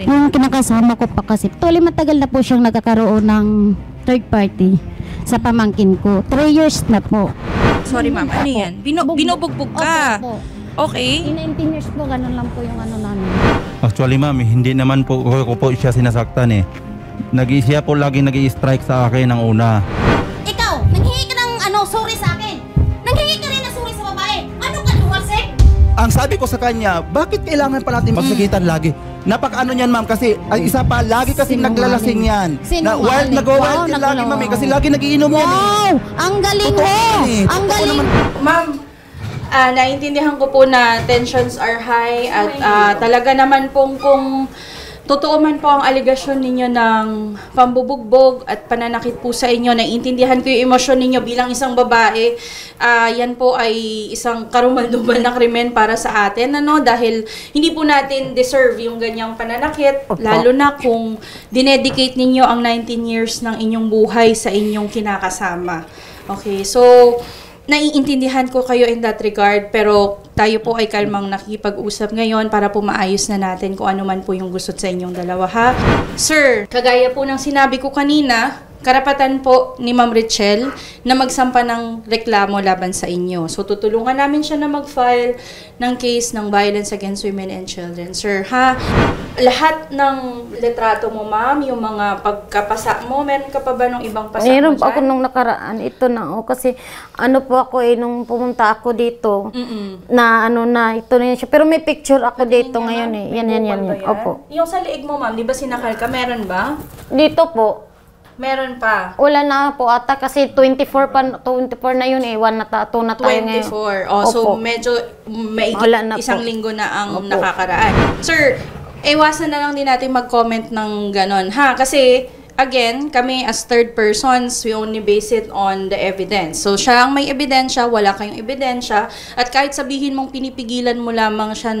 Yung kinakasama ko pa kasi, tuloy matagal na po siyang nagkakaroon ng third party sa pamangkin ko. 3 years na po. Sorry ma'am, ano yan? Binubugbog ka? Opo. Okay. 19 years po, ganun lang po yung ano namin. Actually ma'am, hindi naman po ko po siya sinasaktan eh. Siya po lagi nag-i-strike sa akin ng una. Ikaw, nanghingi ka ng sorry sa akin. Nanghingi ka rin ng sorry sa babae. Ano ka, luwasek? Ang sabi ko sa kanya, bakit kailangan pa natin magsakitan lagi? Napaka-ano niyan ma'am kasi ang isa pa, lagi kasi naglalasing yan. Sinungaling. Nag-wild yan lagi ma'am kasi lagi nagiinom yan eh. Wow! Ang galing mo! Ang galing! Ma'am, naiintindihan ko po na tensions are high at talaga naman pong kung totoo man po ang aligasyon ninyo ng pambubugbog at pananakit po sa inyo, naiintindihan ko yung emosyon ninyo bilang isang babae, yan po ay isang karumal-dumal na krimen para sa atin, dahil hindi po natin deserve yung ganyang pananakit, lalo na kung dinedicate ninyo ang 19 years ng inyong buhay sa inyong kinakasama. Okay, so naiintindihan ko kayo in that regard, pero tayo po ay kalmang nakikipag-usap ngayon para po maayos na natin kung ano man po yung gusto sa inyong dalawa, ha? Sir, kagaya po ng sinabi ko kanina, karapatan po ni Ma'am Richelle na magsampa ng reklamo laban sa inyo. So, tutulungan namin siya na mag-file ng case ng violence against women and children. Sir, ha? Lahat ng litrato mo, ma'am, yung mga pagkapasa mo, meron ka pa ba ng ibang pasa mo dyan? Meron ako nung nakaraan. Ito na, kasi ano po ako nung pumunta ako dito, na ito na yan siya. Pero may picture ako dito ngayon eh. Yan. Opo. Yung sa liig mo, ma'am, di ba sinakal ka? Meron ba? Dito po. Meron pa. Wala na po ata kasi 24 na yun eh. 1 na 2 na tayo ngayon. 24. Oh, so medyo may isang linggo na ang nakakaraan. Sir, iwasan na lang din natin mag-comment ng ganon, ha? Kasi, again, kami as third persons, we only base it on the evidence. So, siya ang may ebidensya, wala kayong ebidensya, at kahit sabihin mong pinipigilan mo lamang siya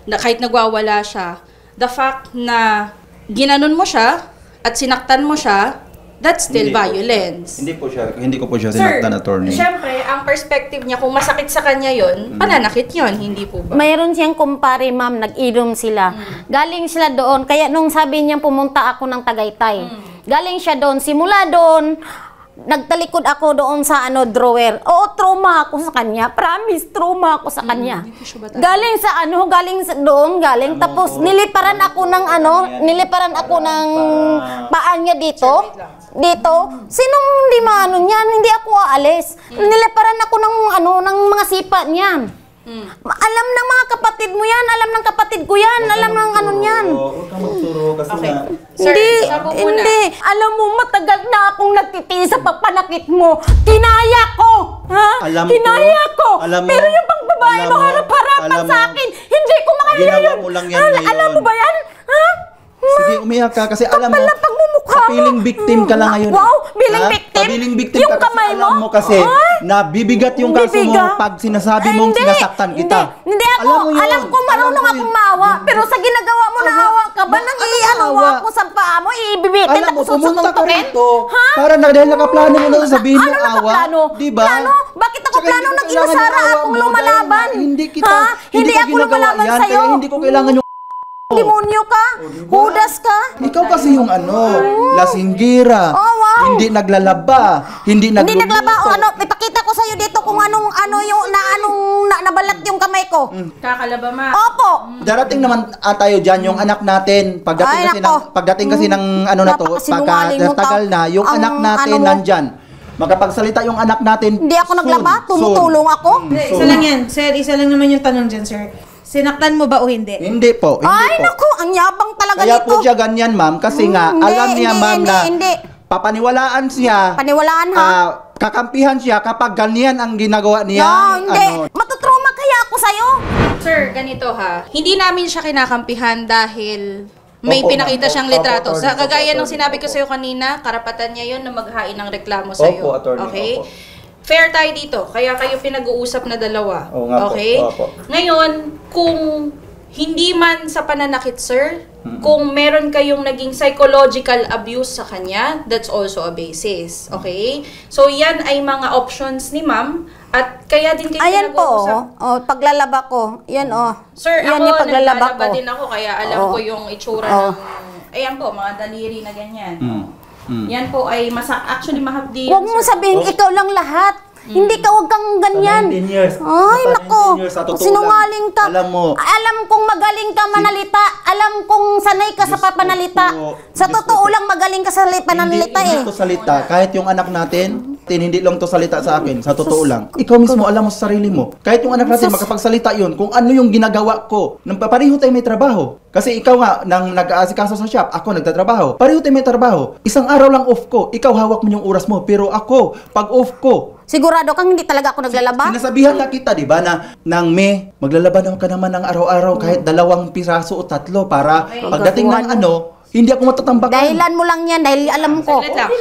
kahit nagwawala siya, the fact na ginanon mo siya, at sinaktan mo siya, that's still violence. Hindi ko po siya sinaktan, attorney. Siyempre, ang perspective niya, kung masakit sa kanya yon, pananakit yon, hindi po ba? Mayroon siyang kumpare, ma'am, nag-inom sila. Galing sila doon, kaya nung sabi niya pumunta ako ng Tagaytay. Galing siya doon, simula doon, nagtalikod ako doon sa drawer. Oo, trauma ako sa kanya. Promise, trauma ako sa kanya. Galing sa doon. Tapos niliparan ako ng paan niya dito. Sinong hindi maano niyan? Hindi ako aalis. Niliparan ako ng mga sipa niyan. Alam ng mga kapatid mo yan, alam ng kapatid ko yan, alam ng niyan. Huwag kang magturo kasi na... Sir, Hindi. Alam mo, matagal na akong nagtitiis sa pagpanakit mo. Kinaya ko! Ha? Kinaya ko! Pero yung pangbabae mo harap-harapan sa akin, hindi ko makaya yun. Ginawa mo lang yan ngayon. Alam mo ba yan? Ha? Sige, umiyak ka kasi alam mo, feeling victim ka lang ngayon. Wow, feeling victim? Feeling victim Yung ka kasi kamay alam mo kasi na bibigat yung kaso mo pag sinasabi mong sinasaktan kita. Hindi ako, alam ko marunong akong maawa, pero sa ginagawa mo naawa ka ba nang ako sa paa mo, ibibitin Alam mo, ako pumunta ka susuntukin? rito para dahil nakaplano mo na sabihin mo awa. Diba? Plano? Bakit ako plano nag-inusara akong lumalaban? Hindi Hindi ako lumalaban sa'yo. Hindi ko kailangan yung demonyo ka? Hudas ka? ikaw kasi yung lasinggira. Hindi naglalaba, hindi nagluluto. Ipakita ko sa'yo dito kung nabalat yung kamay ko. Kakalaba, ma. Opo. Darating naman tayo dyan yung anak natin. Pagdating kasi ng pagkatagal na, yung anak natin nandyan. Magkapagsalita yung anak natin. Hindi ako naglaba, tumutulong ako. Isa lang yan, sir. Isa lang naman yung tanong dyan, sir. Sinaktan mo ba o hindi? Hindi po. Naku, ang yabang talaga Kaya nito. po siya ganyan, ma'am. Kasi alam niya, ma'am, na papaniwalaan siya. Paniwalaan, ha? Kakampihan siya kapag ganyan ang ginagawa niya. Hindi. Matutrauma kaya ako sa'yo. Sir, ganito ha. Hindi namin siya kinakampihan dahil may Opo, pinakita ma'am. siyang litrato. Opo, Sa attorney. kagaya Opo, nung sinabi ko attorney. sa'yo kanina, karapatan niya yun na maghain ng reklamo sa'yo. Opo, attorney. Okay? Opo. Fair tayo dito. Kaya kayo pinag-uusap na dalawa. Oo nga po. Okay? Opo. Ngayon, kung hindi man sa pananakit, sir, kung meron kayong naging psychological abuse sa kanya, that's also a basis. Okay? So, yan ay mga options ni ma'am. At kaya din kayo Ayan po, nag-uusap. paglalaba ko. Yan, Sir, yan ako yung paglalaba naglalaba ko. din ako, kaya alam ko yung itsura ng... Ayan po, mga daliri na ganyan. Yan po ay actually mahapdi. Huwag mo sabihin, ikaw lang lahat. Hindi ka, huwag kang ganyan. 19 years. Ay, Sa nako. 19 years, sa totoo Sinungaling ka. lang. Alam mo. Alam kong magaling ka manalita. Alam kong sanay ka sa Diyos papanalita. ko. Sa Diyos totoo ko. lang magaling ka sa pananalita Hindi to salita. Kahit yung anak natin, hindi lang to salita sa akin. Sa totoo lang. Ikaw mismo, alam mo sa sarili mo. Kahit yung anak natin, makapagsalita yun. Kung ano yung ginagawa ko. Pareho tayo may trabaho. Kasi ikaw nga, nang nag-aasikaso sa shop, ako nagtatrabaho. Pareho tayo may trabaho. Isang araw lang off ko. Ikaw hawak mo yung oras mo. Pero ako, pag off ko, Sigurado kang hindi talaga ako naglalaba? sinasabihan na kita, di ba, na nang May, maglalaba naman ka naman ng araw-araw kahit 2 piraso o 3 para pagdating ng hindi ako matatambakan. Dahilan mo lang yan dahil alam ko. Saglit lang.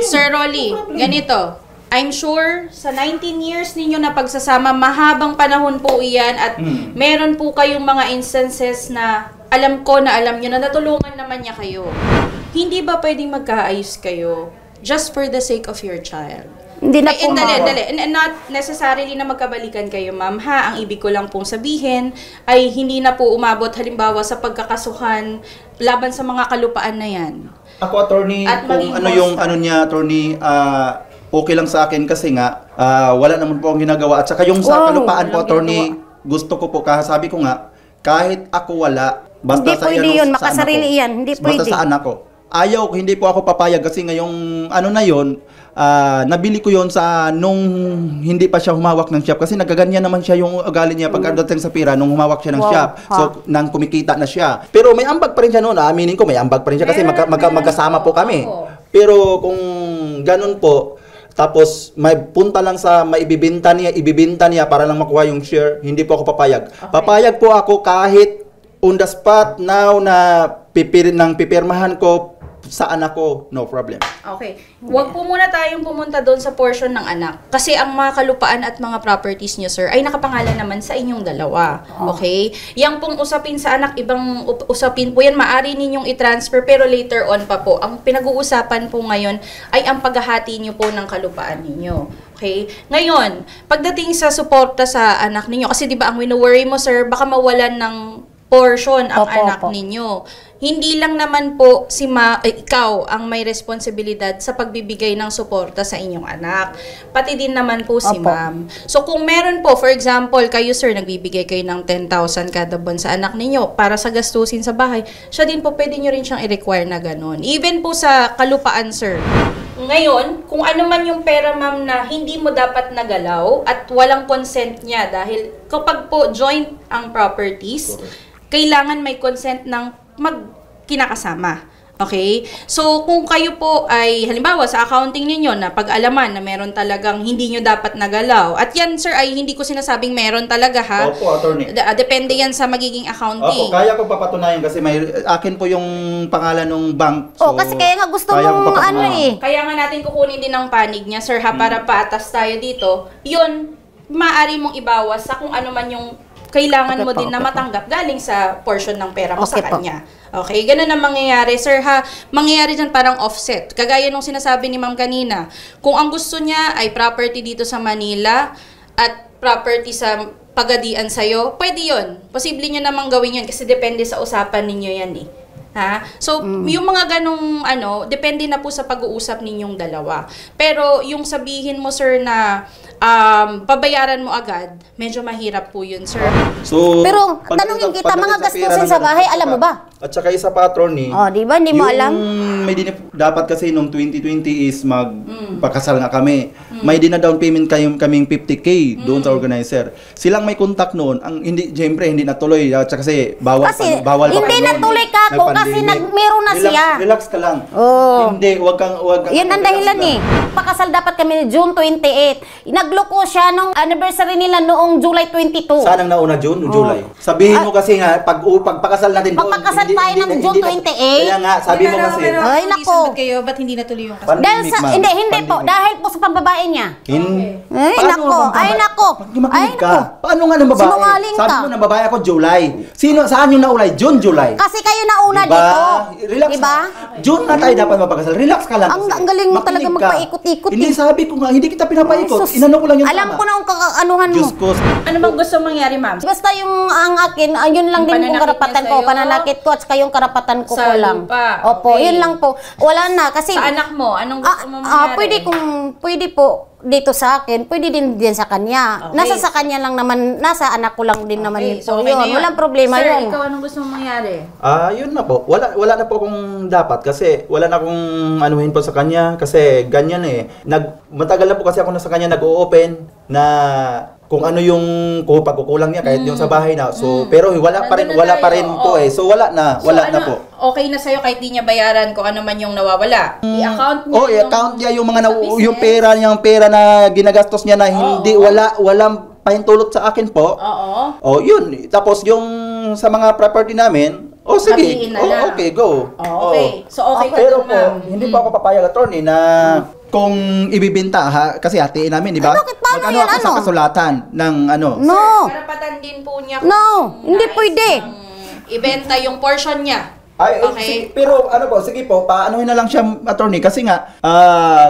Sir Rolly, ganito. I'm sure sa 19 years ninyo na pagsasama, mahabang panahon po iyan at meron po kayong mga instances na alam ko na alam nyo na natulungan naman niya kayo. Hindi ba pwedeng magkaayos kayo just for the sake of your child? Hindi na po Dali. Not necessarily na magkabalikan kayo, ma'am. Ha, ang ibig ko lang pong sabihin ay hindi na po umabot halimbawa sa pagkakasuhan laban sa mga kalupaan na yan. Ako, attorney, At kung maging ano boss yung ka. attorney, okay lang sa akin kasi nga, wala naman po akong ginagawa. At saka yung sa kalupaan po, attorney, gusto ko po, sabi ko nga, kahit ako wala, basta Hindi sa pwede yun, sa makasarili anak ko. yan, hindi Basta pwede. sa anak ko. Hindi po ako papayag kasi ngayong na yon, nabili ko yon sa nung hindi pa siya humawak ng shop kasi nagaganyan naman siya yung ugali niya pagkadating sa pira nung humawak siya ng shop. So nang kumikita na siya. Pero may ambag pa rin siya noon, aaminin ko may ambag pa rin siya kasi magkasama po kami. Pero kung ganun po, tapos may punta lang sa ibibenta niya para lang makuha yung share, hindi po ako papayag. Papayag po ako kahit on the spot now na pipirmahan ko sa anak ko, no problem. Okay. Huwag po muna tayong pumunta doon sa portion ng anak. Kasi ang mga kalupaan at mga properties niyo, sir, ay nakapangalan naman sa inyong dalawa. Okay? Yang pong usapin sa anak, ibang usapin po yan. Maari ninyong i-transfer, pero later on pa po. Ang pinag-uusapan po ngayon ay ang paghahati niyo po ng kalupaan ninyo. Okay? Ngayon, pagdating sa suporta sa anak ninyo, kasi di ba ang wino-worry mo, sir, baka mawalan ng portion ang anak ninyo. Hindi lang naman po ikaw ang may responsibilidad sa pagbibigay ng suporta sa inyong anak. Pati din naman po si ma'am. So kung meron po, for example, kayo sir, nagbibigay kayo ng 10,000 kada buwan sa anak ninyo para sa gastusin sa bahay, siya din po pwede nyo rin siyang i-require na ganun. Even po sa kalupaan, sir. Ngayon, kung ano man yung pera ma'am na hindi mo dapat nagalaw at walang consent niya dahil kapag po joint ang properties, kailangan may consent ng kinakasama. Okay? So, kung kayo po ay, halimbawa, sa accounting ninyo na pag-alaman na meron talagang hindi nyo dapat nagalaw. At yan, sir, ay hindi ko sinasabing meron talaga, ha? Opo, attorney. Depende yan sa magiging accounting. Opo, kaya ko papatunayan kasi akin po yung pangalan ng bank. So, kasi kaya nga gusto kaya ko mong papatunayan. Kaya nga natin kukunin din ang panig niya, sir, ha? Para paatas tayo dito. Yun, maaari mong ibawas sa kung ano man yung kailangan mo din na matanggap galing sa portion ng pera mo sa kanya. Okay, ganun ang mangyayari. Sir ha, mangyayari dyan parang offset. Kagaya nung sinasabi ni ma'am kanina, kung ang gusto niya ay property dito sa Manila at property sa Pagadian sa'yo, pwede yun. Posible niya namang gawin yun kasi depende sa usapan ninyo yan eh. Ha? So, yung mga ganong depende na po sa pag-uusap ninyong dalawa. Pero yung sabihin mo sir na pabayaran mo agad, medyo mahirap po yun, sir. So, Pero tanungin kita, mga gastusin sa bahay, alam mo ba? At saka isa pa, attorney. Di ba? Hindi mo alam? Dapat kasi nung 2020 is magpakasal nga kami. May down payment kaming 50K doon sa organizer. Silang may contact noon. Siyempre, hindi natuloy. At saka kasi bawal pa hindi natuloy ka po kasi meron na siya. Relax ka lang. Oh. Hindi, wag kang Yan ang dahilan eh. Pakasal dapat kami June 28. nagloko siya nung anniversary nila noong July 22. Saan ang nauna, June o July? Sabihin mo kasi nga, pagpakasal natin doon. Pagpakasal tayo ng June 28. Kaya nga, sabi mo kasi. Ay, nako. Sunod kayo, ba't hindi natuloy yung kasal? Dahil sa, Ma'am. hindi po, dahil po sa pambabae niya. Ay, Paano nako, ang ay, babae? nako. Makinig Ay, ka. nako. Paano nga ng babae? Sinungaling Sabi ka. mo ng babae ako, July. Saan yung naulay? June, July. Kasi kayo nauna Diba? dito. Relax Diba? ka. June na tayo dapat mapagkasal. Relax ka lang. Ang kasi. galing mo Makinig talaga ka. magpaikot-ikot Hindi, eh. sabi ko nga, hindi kita pinapaikot. Sus. Inano ko lang yung Alam tama. ko na ang kakaanuhan mo. Diyos ko. Ano bang gusto mangyari, ma'am? Basta yung ang akin, yun lang Yung din kung pananakit karapatan niya ko, sa'yo? pananakit ko at saka yung karapatan ko Sa po lang. lupa. Opo, Okay. yun lang po. Wala na kasi Sa anak mo, anong gusto mo mangyari? pwede po dito sa akin, pwede din sa kanya. Okay. Nasa sa kanya lang naman, nasa anak ko lang din naman yun po okay yun. na Walang problema Sir, yun. ikaw anong gusto mo mangyari? Yun na po. Wala na po akong dapat kasi wala na akong anuhin po sa kanya kasi ganyan eh. Matagal na po kasi ako na sa kanya nag-o-open na kung ano yung pagkukulang niya kahit yung sa bahay na. So pero wala pa rin Nandun na tayo, po oo. eh. So wala na So, po. Okay na sa'yo kahit di niya bayaran kung ano man yung nawawala. I-account niya I-account niya yung mga sa business. yung pera na ginagastos niya na hindi walang pahintulot sa akin po. Oo. Yun. Tapos yung sa mga property namin, sige. Hatiin na lang. Okay, go. Okay. So, okay ka Pero dun, po, ma'am. hindi po ako papayag, attorney, na kung ibibenta kasi hatiin namin, di ba? Bakit? Paano Mag-ano yan? ako sa Ano? kasulatan ng ano. No. Karapatan din po niya No, hindi nais pwede. niyang ibenta yung portion niya. Okay. Sige, pero ano po, sige po, paanuhin na lang siya, attorney, kasi nga,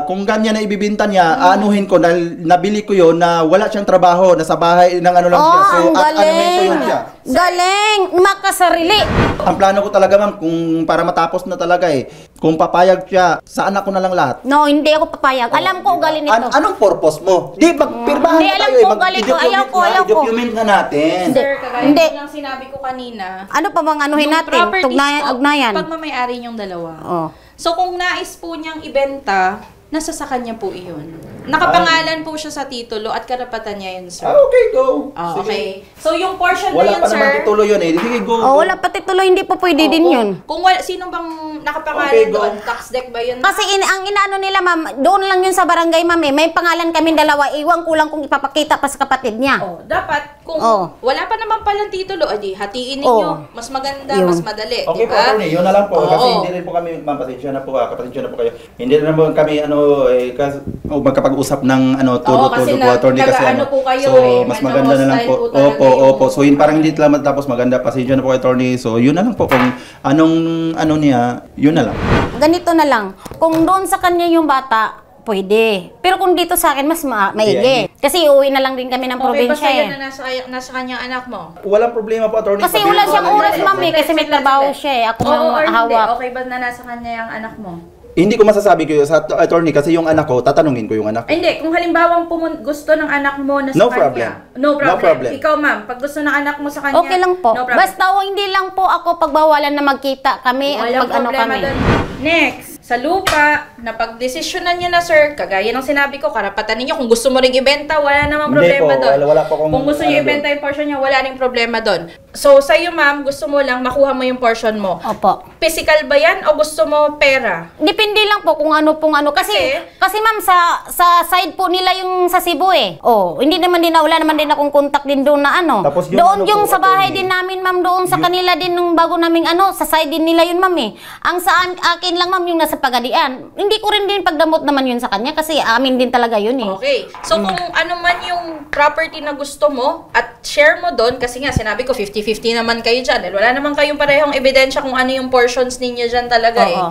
kung ganyan na ibibinta niya, aanuhin ko, dahil nabili ko yon na wala siyang trabaho, nasa bahay ng ano lang siya. So, ang anuhin ko galing. yun siya. Galing. Makasarili. Ang plano ko talaga, ma'am, kung para matapos na talaga kung papayag siya, sa anak ko na lang lahat. No, hindi ako papayag. Alam ko ugali nito. Anong purpose mo? Di, magpirmahan Hindi, na alam tayo ko, galing ko. Ayaw ko. I-document na natin. Hindi. Sir, kagaya Hindi. ko lang sinabi ko kanina. Ano pa bang anuhin yung natin? properties po, Ugnayan. pagmamayari niyong dalawa. Oh. So, kung nais po niyang ibenta, nasa sa kanya po iyon. Nakapangalan po siya sa titulo at karapatan niya yun, sir. Okay, go. Sige. Okay. So, yung portion Wala na yun, pa sir. naman titulo yun Sige, go. Oh, wala pati tuloy, hindi po pwede din yun. Kung wala, sino bang nakapangalan Okay, go. doon? Tax deck ba yun? Kasi ang inaano nila, ma'am, doon lang yun sa barangay, ma'am, eh. May pangalan kaming dalawa. Iwan ko lang kung ipapakita pa sa kapatid niya. Dapat, kung wala pa naman palang titulo, adi, hatiin ninyo. Mas maganda, Yun. mas madali. Okay po, diba? attorney, yun na lang po. Oo. Kasi hindi rin po kami, ma'am, pasensya na po, kapatensya na po kayo. Hindi na naman kami, magkapag-usap ng, kasi todo po, attorney. Kasi, nag-ano po kayo so, eh, mas ano, maganda na lang hostile po. po talaga Opo. So, yun parang hindi lang matapos maganda. Pasensya na po, attorney. So, yun na lang po. Kung niya, yun na lang. Ganito na lang. Kung doon sa kanya yung bata, pwede. Pero kung dito sa akin, mas maigi. Kasi uwi na lang din kami ng Okay ba probinsya sa'yo eh. na nasa kanyang anak mo? Walang problema po, attorney. Kasi Sabihin wala ko, siyang ano, oras, ma'am, eh, kasi may trabaho siya eh. Ako Oo or ang hindi? hawak. Okay ba na nasa kanya yung anak mo? Hindi ko masasabi ko sa attorney kasi yung anak ko, tatanungin ko yung anak ko. Ay, hindi. Kung halimbawang gusto ng anak mo na sa No kanya. problem. No problem. No problem. Ikaw, ma'am, pag gusto ng anak mo sa kanya, Okay lang po. no problem. Basta hindi lang po ako pagbawalan na magkita kami at Walang mag-ano problema kami. doon. Next, sa lupa, na pagdesisyonan nyo na, sir, kagaya ng sinabi ko, karapatan ninyo. Kung gusto mo ring ibenta, wala namang Hindi problema po, doon. wala po akong Kung gusto nyo ano ibenta yung portion nyo, wala ring problema doon. So, sa'yo, ma'am, gusto mo lang makuha mo yung portion mo. Opo. Physical ba yan o gusto mo pera? Depende lang po kung ano pong ano. Kasi ma'am, sa side po nila yung sa Cebu eh. Oh, hindi naman din wala naman din akong contact din doon na ano. Tapos yung doon ano yung po, sa bahay attorney? din namin, ma'am, doon sa kanila din nung bago naming ano, sa side din nila yun, ma'am eh. Ang saan akin lang, ma'am, yung nasa Pagadian. Hindi ko rin din pagdamot naman yun sa kanya kasi amin din talaga yun eh. Okay. So, kung ano man yung property na gusto mo at share mo doon, kasi nga, sinabi ko, 50-50 naman kayo dyan. Dahil wala naman kayong parehong ebidensya kung ano yung portions ninyo dyan talaga Oo. eh.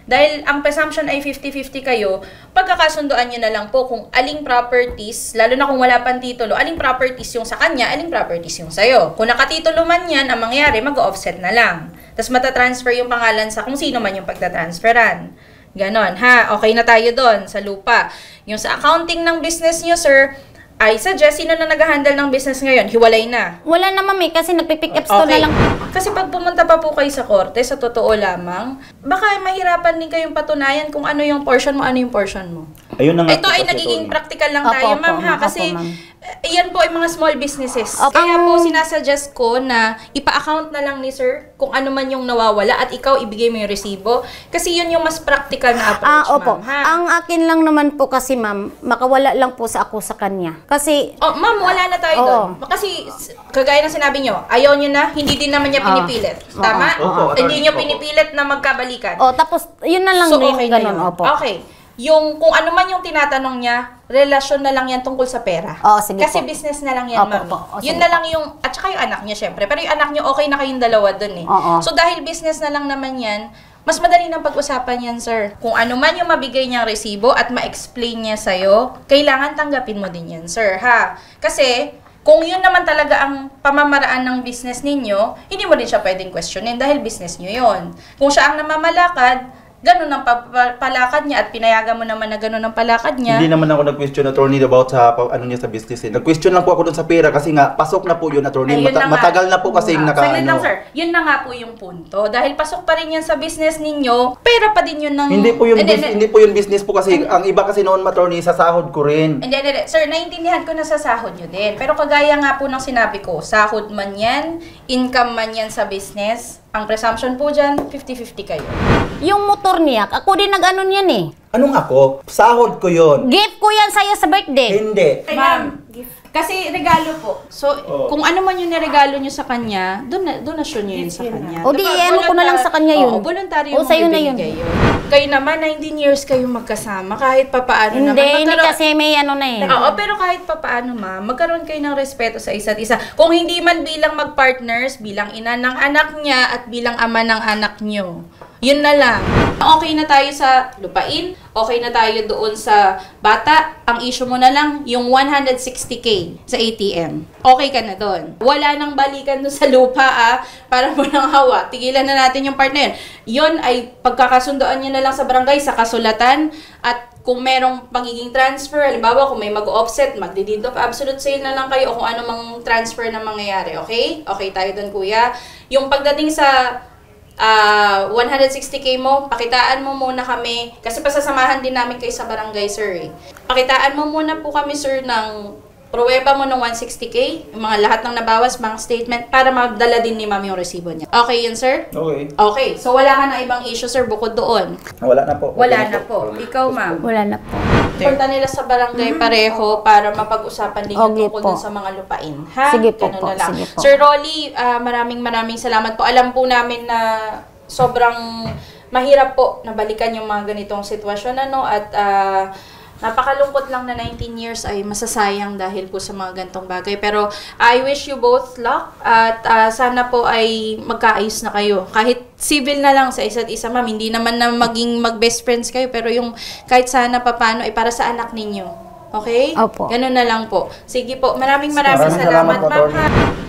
Dahil ang presumption ay 50-50 kayo, pagkakasunduan nyo na lang po kung aling properties, lalo na kung wala pang titulo, aling properties yung sa kanya, aling properties yung sa'yo. Kung nakatitulo man yan, ang mangyari, mag-offset na lang. Tapos matatransfer yung pangalan sa kung sino man yung pagtatransferan. Ganon, ha? Okay na tayo doon sa lupa. Yung sa accounting ng business nyo, sir, I suggest, sino na nag-handle ng business ngayon? Hiwalay na. Wala na, ma'am eh, kasi nagpipick up store na lang. Kasi pag pumunta pa po kayo sa korte, sa totoo lamang, baka mahirapan din kayong patunayan kung ano yung portion mo, ano yung portion mo. Ayun na nga Ito po ay kasi, nagiging attorney. practical lang Opo, tayo, opo, ma'am, ha? opo, Kasi ma'am. Iyan po ay mga small businesses. Opo. Kaya po sinasuggest ko na ipa-account na lang ni sir kung ano man yung nawawala at ikaw ibigay mo yung resibo. Kasi yun yung mas practical na approach, Opo. ma'am. Ha? Ang akin lang naman po kasi, ma'am, makawala lang po sa ako sa kanya. Kasi, Oh, ma'am, wala na tayo Oo. doon. Kasi, kagaya ng sinabi nyo, ayaw nyo na, hindi din naman niya pinipilit. Tama? Opo, Hindi nyo opo. pinipilit na magkabalikan. tapos, yun na lang So, din, okay na ganun, yun. opo. Okay. Yung, kung ano man yung tinatanong niya, relasyon na lang yan tungkol sa pera. Sige Kasi po. business na lang yan, Opo, ma'am. opo. Yun Sige na lang yung, at saka yung anak niya, syempre. Pero yung anak niyo, okay na kayong dalawa dun eh. Oo. So, dahil business na lang naman yan, mas madali nang pag-usapan yan, sir. Kung ano man yung mabigay niyang resibo at ma-explain niya sa'yo, kailangan tanggapin mo din yan, sir, ha? Kasi, kung yun naman talaga ang pamamaraan ng business ninyo, hindi mo din siya pwedeng questionin dahil business niyo yun. Kung siya ang namamalakad, ganun ang palakad niya at pinayagan mo naman na ganun ang palakad niya. Hindi naman ako nag-question, attorney, about sa ano niya sa business. Nag-question lang po ako dun sa pera kasi nga pasok na po yun, attorney. Ayun na nga. Matagal na po kasi Saglit lang, sir. Yun na nga po yung punto. Dahil pasok pa rin yan sa business ninyo, pera pa din yun ng... Hindi po yung hindi po yung business po kasi ang iba kasi noon, attorney, sa sahod ko rin. Hindi. Sir, naiintindihan ko na sa sahod nyo din. Pero kagaya nga po ng sinabi ko, sahod man yan, income man yan sa business, ang presumption po dyan, 50-50 kayo. Yung motor niya, ako din nag-anon yan eh. Anong ako? Sahod ko yun. Gift ko yan sa'yo sa birthday. Hindi. Ma'am, kasi regalo po. So, kung ano man yung niregalo nyo sa kanya, donasyon nyo yun sa kanya. O di, ano ko na lang sa kanya yun. Oo, voluntaryo O, mo sa'yo na yun. ibibigay yun. Kayo naman, 19 years kayong magkasama, kahit papaano naman. Hindi kasi may ano na eh. Oo, pero kahit papaano, ma'am, magkaroon kayo ng respeto sa isa't isa. Kung hindi man bilang mag-partners, bilang ina ng anak niya at bilang ama ng anak niyo. Yun na lang. Okay na tayo sa lupain, okay na tayo doon sa bata. Ang issue mo na lang, yung 160K sa ATM. Okay ka na doon. Wala nang balikan doon sa lupa, para mo nang hawa. Tigilan na natin yung part na yun. Yun ay pagkakasundoan nyo na lang sa barangay, sa kasulatan, at kung merong pagiging transfer, halimbawa kung may mag-offset, magdi-deed of absolute sale na lang kayo o kung ano mang transfer na mangyayari, okay? Okay tayo doon, kuya. Yung pagdating sa 160K mo, pakitaan mo muna kami, kasi pasasamahan din namin kayo sa barangay, sir. Pakitaan mo muna po kami, sir, ng pruweba mo ng 160K, yung mga lahat ng nabawas, mga statement, para magdala din ni ma'am yung resibo niya. Okay yun, sir? Okay. Okay. So, wala ka na ibang issue, sir, bukod doon? Wala na po. Wala na po. Ikaw, ma'am? Wala na po. Punta nila sa barangay pareho para mapag-usapan din yung Okay tungkol po. dun sa mga lupain. Ha? Sige po Ganun po, na lang. sige po. Sir Rolly, maraming salamat po. Alam po namin na sobrang mahirap po na balikan yung mga ganitong sitwasyon, at napakalungkot lang na 19 years ay masasayang dahil po sa mga ganitong bagay. Pero I wish you both luck at sana po ay magkaayos na kayo. Kahit civil na lang sa isa't isa, ma'am. Hindi naman na maging mag-best friends kayo, pero yung kahit sana papano ay para sa anak ninyo. Okay? Opo. Ganun na lang po. Sige po. Maraming Maraming salamat, salamat po, ma'am. Atty.